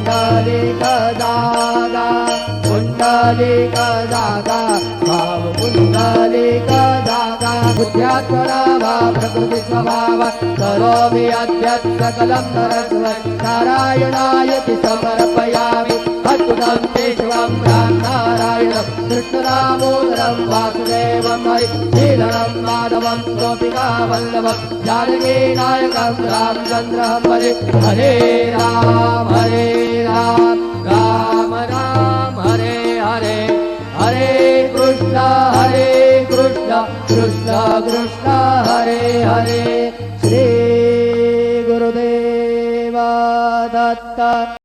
पुंडलिका जागा पुंडलिका जागा भाव पुंडलिका जागा बुद्ध्यात्मनाभा प्रकृति स्वभाव करोमि अद्यत् सकलं नरस्वत् नारायणायति समर्पयामि अच्युतं केशवं नारायणं कृष्णदामोदरं वासुदेवं हरि श्रीधरं माधवं गोपिकावल्लभं जानकी नायकं रामचन्द्रं हरे हरे राम राम राम हरे हरे हरे कृष्ण कृष्ण कृष्ण हरे हरे श्री गुरुदेव दत्त।